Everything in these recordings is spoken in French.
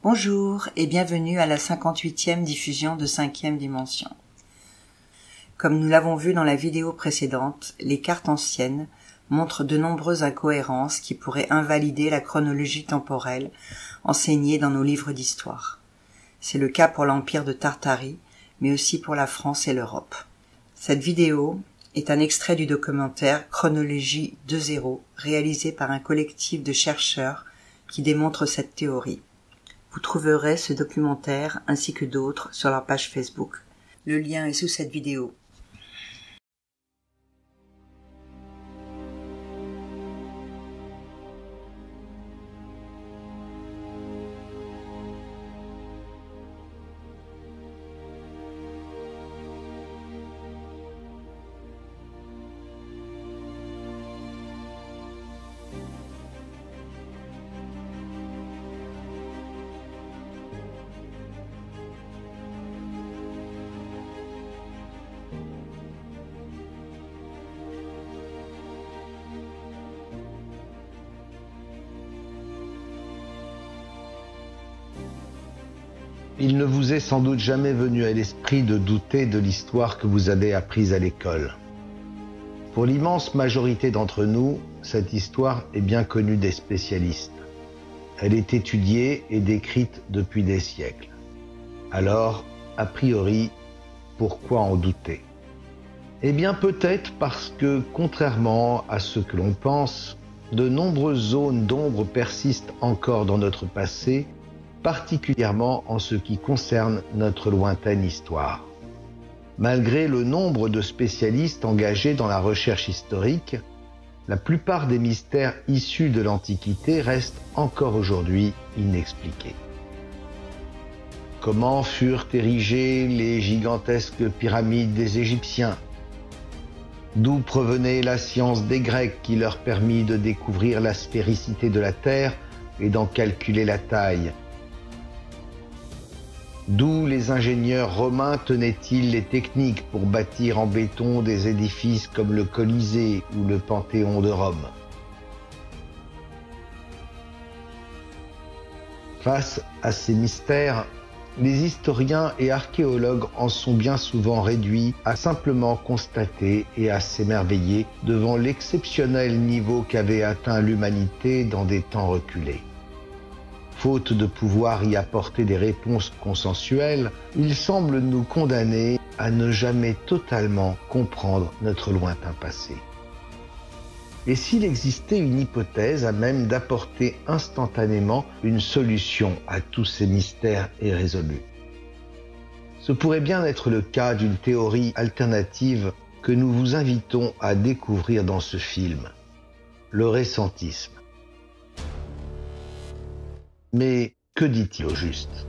Bonjour et bienvenue à la 58e diffusion de 5e dimension. Comme nous l'avons vu dans la vidéo précédente, les cartes anciennes montrent de nombreuses incohérences qui pourraient invalider la chronologie temporelle enseignée dans nos livres d'histoire. C'est le cas pour l'Empire de Tartarie, mais aussi pour la France et l'Europe. Cette vidéo est un extrait du documentaire Chronologie 2.0 réalisé par un collectif de chercheurs qui démontre cette théorie. Vous trouverez ce documentaire ainsi que d'autres sur leur page Facebook. Le lien est sous cette vidéo. Il ne vous est sans doute jamais venu à l'esprit de douter de l'histoire que vous avez apprise à l'école. Pour l'immense majorité d'entre nous, cette histoire est bien connue des spécialistes. Elle est étudiée et décrite depuis des siècles. Alors, a priori, pourquoi en douter? Eh bien peut-être parce que, contrairement à ce que l'on pense, de nombreuses zones d'ombre persistent encore dans notre passé, particulièrement en ce qui concerne notre lointaine histoire. Malgré le nombre de spécialistes engagés dans la recherche historique, la plupart des mystères issus de l'Antiquité restent encore aujourd'hui inexpliqués. Comment furent érigées les gigantesques pyramides des Égyptiens? D'où provenait la science des Grecs qui leur permit de découvrir la spéricité de la Terre et d'en calculer la taille? D'où les ingénieurs romains tenaient-ils les techniques pour bâtir en béton des édifices comme le Colisée ou le Panthéon de Rome? Face à ces mystères, les historiens et archéologues en sont bien souvent réduits à simplement constater et à s'émerveiller devant l'exceptionnel niveau qu'avait atteint l'humanité dans des temps reculés. Faute de pouvoir y apporter des réponses consensuelles, ils semblent nous condamner à ne jamais totalement comprendre notre lointain passé. Et s'il existait une hypothèse à même d'apporter instantanément une solution à tous ces mystères irrésolus? Ce pourrait bien être le cas d'une théorie alternative que nous vous invitons à découvrir dans ce film, le récentisme. Mais que dit-il au juste?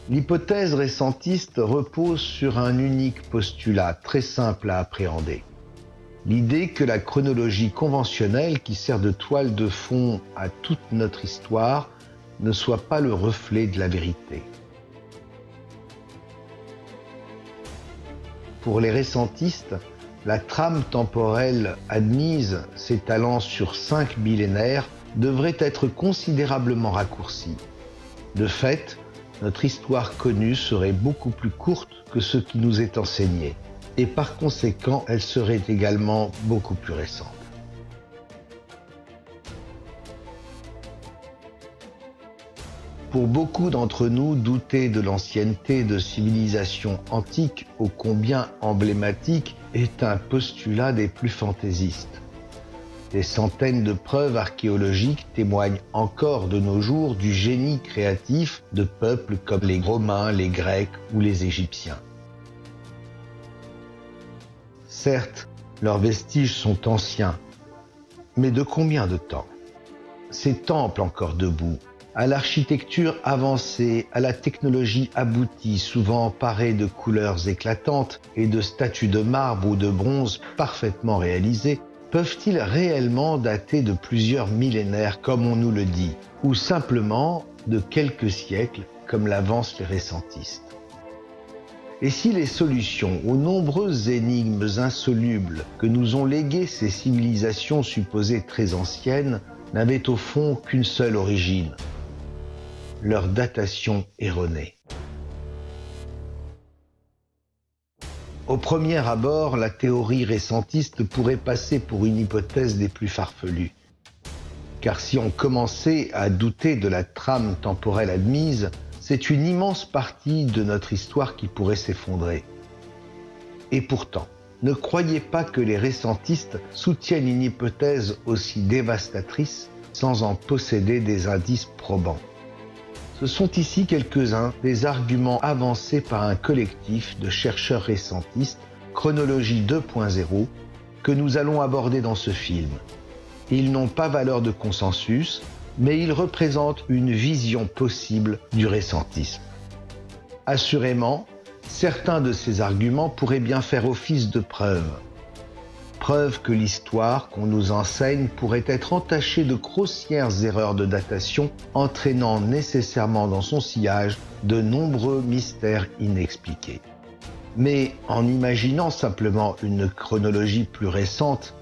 L'hypothèse récentiste repose sur un unique postulat très simple à appréhender. L'idée que la chronologie conventionnelle qui sert de toile de fond à toute notre histoire ne soit pas le reflet de la vérité. Pour les récentistes, la trame temporelle admise s'étalant sur 5 millénaires devrait être considérablement raccourcie. De fait, notre histoire connue serait beaucoup plus courte que ce qui nous est enseigné, et par conséquent, elle serait également beaucoup plus récente. Pour beaucoup d'entre nous, douter de l'ancienneté de civilisations antiques ô combien emblématiques est un postulat des plus fantaisistes. Des centaines de preuves archéologiques témoignent encore de nos jours du génie créatif de peuples comme les Romains, les Grecs ou les Égyptiens. Certes, leurs vestiges sont anciens, mais de combien de temps? Ces temples encore debout, à l'architecture avancée, à la technologie aboutie, souvent parée de couleurs éclatantes et de statues de marbre ou de bronze parfaitement réalisées, peuvent-ils réellement dater de plusieurs millénaires comme on nous le dit, ou simplement de quelques siècles comme l'avancent les récentistes? Et si les solutions aux nombreuses énigmes insolubles que nous ont léguées ces civilisations supposées très anciennes n'avaient au fond qu'une seule origine, leur datation erronée. Au premier abord, la théorie récentiste pourrait passer pour une hypothèse des plus farfelues. Car si on commençait à douter de la trame temporelle admise, c'est une immense partie de notre histoire qui pourrait s'effondrer. Et pourtant, ne croyez pas que les récentistes soutiennent une hypothèse aussi dévastatrice sans en posséder des indices probants. Ce sont ici quelques-uns des arguments avancés par un collectif de chercheurs récentistes, Chronologie 2.0, que nous allons aborder dans ce film. Ils n'ont pas valeur de consensus, mais ils représentent une vision possible du récentisme. Assurément, certains de ces arguments pourraient bien faire office de preuve. Preuve que l'histoire qu'on nous enseigne pourrait être entachée de grossières erreurs de datation, entraînant nécessairement dans son sillage de nombreux mystères inexpliqués. Mais en imaginant simplement une chronologie plus récente,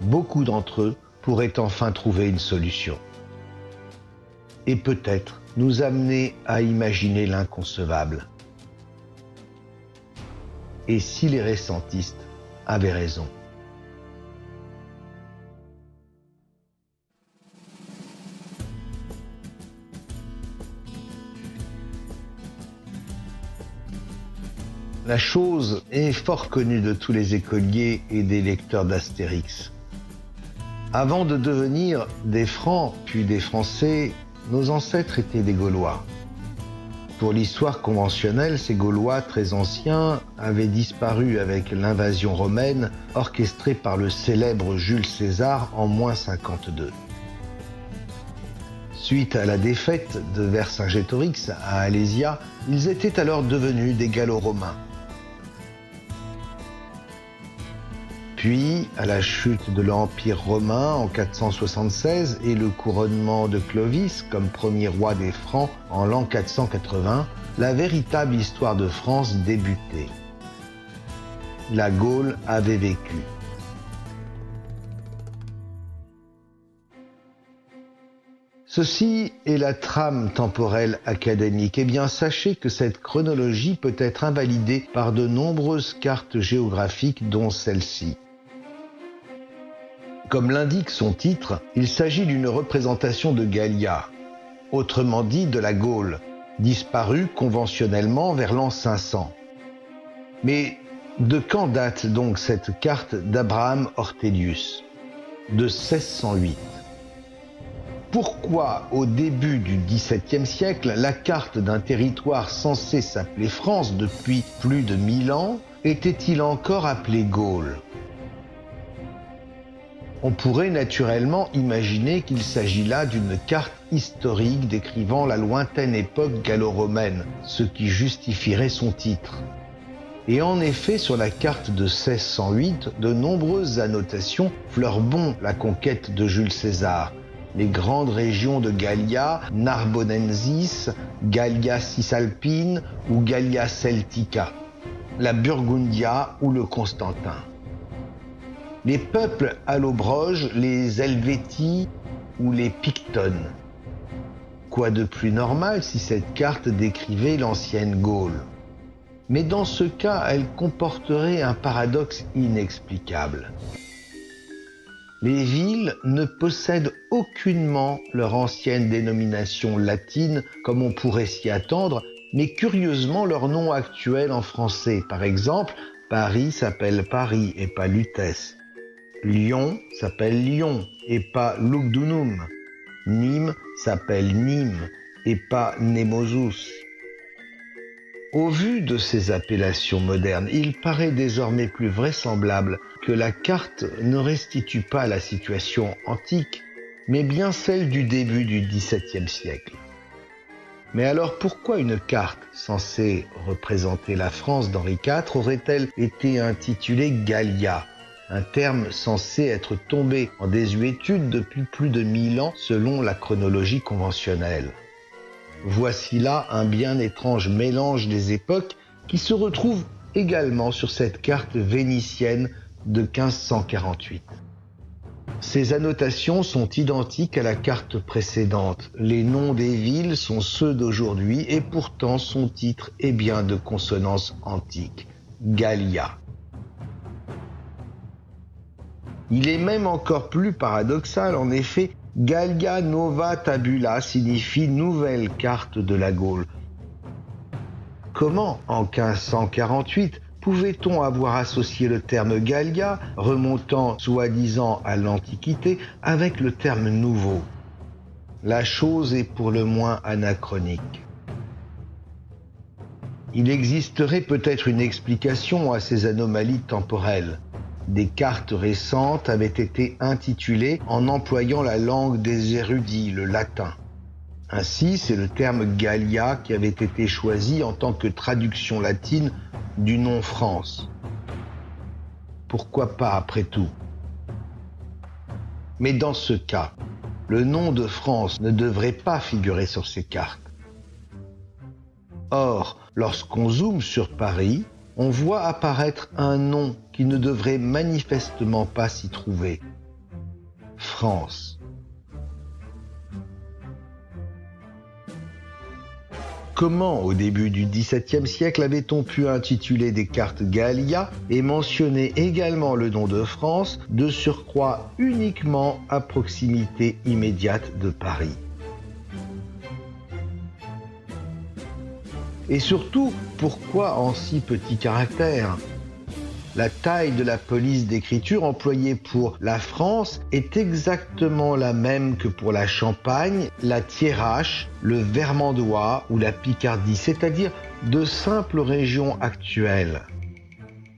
beaucoup d'entre eux pourraient enfin trouver une solution. Et peut-être nous amener à imaginer l'inconcevable. Et si les récentistes avaient raison? La chose est fort connue de tous les écoliers et des lecteurs d'Astérix. Avant de devenir des Francs puis des Français, nos ancêtres étaient des Gaulois. Pour l'histoire conventionnelle, ces Gaulois très anciens avaient disparu avec l'invasion romaine orchestrée par le célèbre Jules César en -52. Suite à la défaite de Vercingétorix à Alésia, ils étaient alors devenus des Gallo-Romains. Puis, à la chute de l'Empire romain en 476 et le couronnement de Clovis comme premier roi des Francs en l'an 480, la véritable histoire de France débutait. La Gaule avait vécu. Ceci est la trame temporelle académique. Eh bien, sachez que cette chronologie peut être invalidée par de nombreuses cartes géographiques, dont celle-ci. Comme l'indique son titre, il s'agit d'une représentation de Gallia, autrement dit de la Gaule, disparue conventionnellement vers l'an 500. Mais de quand date donc cette carte d'Abraham Ortelius? De 1608. Pourquoi, au début du XVIIe siècle, la carte d'un territoire censé s'appeler France depuis plus de 1000 ans était-il encore appelé Gaule? On pourrait naturellement imaginer qu'il s'agit là d'une carte historique décrivant la lointaine époque gallo-romaine, ce qui justifierait son titre. Et en effet, sur la carte de 1608, de nombreuses annotations fleurent bon la conquête de Jules César. Les grandes régions de Gallia, Narbonensis, Gallia Cisalpine ou Gallia Celtica, la Burgundia ou le Constantin. Les peuples allobroges, les Helvétii ou les Pictones. Quoi de plus normal si cette carte décrivait l'ancienne Gaule? Mais dans ce cas, elle comporterait un paradoxe inexplicable. Les villes ne possèdent aucunement leur ancienne dénomination latine comme on pourrait s'y attendre, mais curieusement leur nom actuel en français. Par exemple, Paris s'appelle Paris et pas Lutèce. Lyon s'appelle Lyon et pas Lugdunum. Nîmes s'appelle Nîmes et pas Nemosus. Au vu de ces appellations modernes, il paraît désormais plus vraisemblable que la carte ne restitue pas la situation antique, mais bien celle du début du XVIIe siècle. Mais alors pourquoi une carte censée représenter la France d'Henri IV aurait-elle été intitulée Gallia, un terme censé être tombé en désuétude depuis plus de 1000 ans selon la chronologie conventionnelle? Voici là un bien étrange mélange des époques qui se retrouve également sur cette carte vénitienne de 1548. Ces annotations sont identiques à la carte précédente. Les noms des villes sont ceux d'aujourd'hui et pourtant son titre est bien de consonance antique, Gallia. Il est même encore plus paradoxal, en effet, Gallia Nova Tabula signifie nouvelle carte de la Gaule. Comment, en 1548, pouvait-on avoir associé le terme Gallia, remontant soi-disant à l'Antiquité, avec le terme nouveau? La chose est pour le moins anachronique. Il existerait peut-être une explication à ces anomalies temporelles. Des cartes récentes avaient été intitulées en employant la langue des érudits, le latin. Ainsi, c'est le terme Gallia qui avait été choisi en tant que traduction latine du nom France. Pourquoi pas après tout? Mais dans ce cas, le nom de France ne devrait pas figurer sur ces cartes. Or, lorsqu'on zoome sur Paris, on voit apparaître un nom qui ne devrait manifestement pas s'y trouver. France. Comment, au début du XVIIe siècle, avait-on pu intituler des cartes Gallia et mentionner également le nom de France, de surcroît uniquement à proximité immédiate de Paris? Et surtout, pourquoi en si petits caractères? La taille de la police d'écriture employée pour la France est exactement la même que pour la Champagne, la Thiérache, le Vermandois ou la Picardie, c'est-à-dire de simples régions actuelles.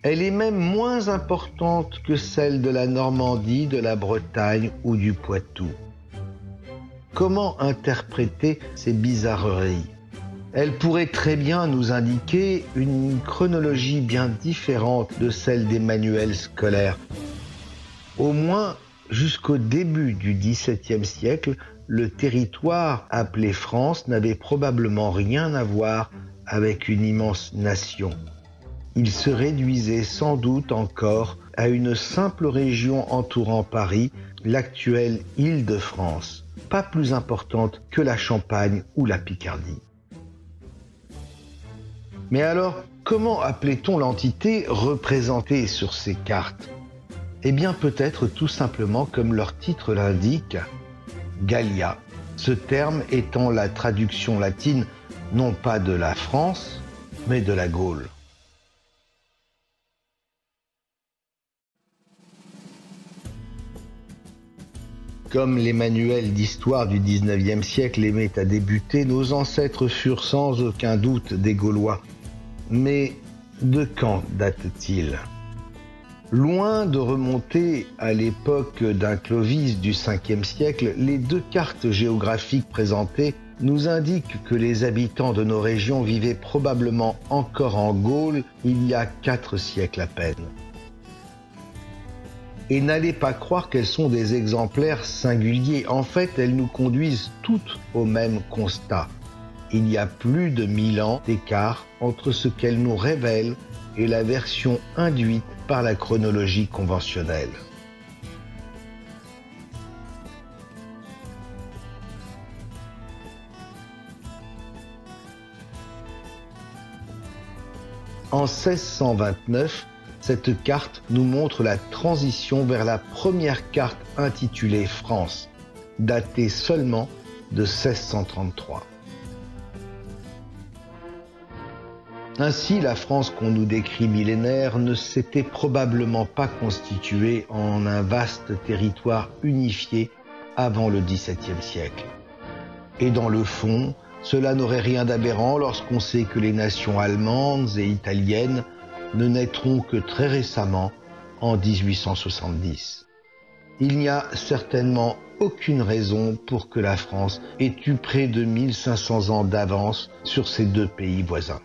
Elle est même moins importante que celle de la Normandie, de la Bretagne ou du Poitou. Comment interpréter ces bizarreries? Elle pourrait très bien nous indiquer une chronologie bien différente de celle des manuels scolaires. Au moins, jusqu'au début du XVIIe siècle, le territoire appelé France n'avait probablement rien à voir avec une immense nation. Il se réduisait sans doute encore à une simple région entourant Paris, l'actuelle Île-de-France, pas plus importante que la Champagne ou la Picardie. Mais alors, comment appelait-on l'entité représentée sur ces cartes? Eh bien, peut-être tout simplement comme leur titre l'indique, Gallia, ce terme étant la traduction latine non pas de la France, mais de la Gaule. Comme les manuels d'histoire du XIXe siècle aimaient à débuter, nos ancêtres furent sans aucun doute des Gaulois. Mais de quand datent-ils? Loin de remonter à l'époque d'un Clovis du Ve siècle, les deux cartes géographiques présentées nous indiquent que les habitants de nos régions vivaient probablement encore en Gaule il y a 4 siècles à peine. Et n'allez pas croire qu'elles sont des exemplaires singuliers. En fait, elles nous conduisent toutes au même constat. Il y a plus de 1000 ans d'écart entre ce qu'elles nous révèlent et la version induite par la chronologie conventionnelle. En 1629, cette carte nous montre la transition vers la première carte intitulée France, datée seulement de 1633. Ainsi, la France qu'on nous décrit millénaire ne s'était probablement pas constituée en un vaste territoire unifié avant le XVIIe siècle. Et dans le fond, cela n'aurait rien d'aberrant lorsqu'on sait que les nations allemandes et italiennes ne naîtront que très récemment, en 1870. Il n'y a certainement aucune raison pour que la France ait eu près de 1500 ans d'avance sur ces deux pays voisins.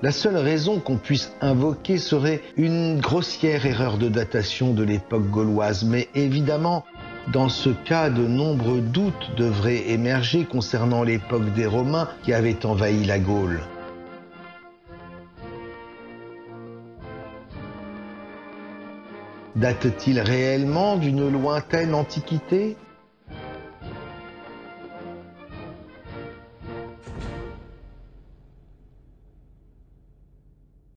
La seule raison qu'on puisse invoquer serait une grossière erreur de datation de l'époque gauloise, mais évidemment, Dans ce cas, de nombreux doutes devraient émerger concernant l'époque des Romains qui avaient envahi la Gaule. Date-t-il réellement d'une lointaine antiquité ?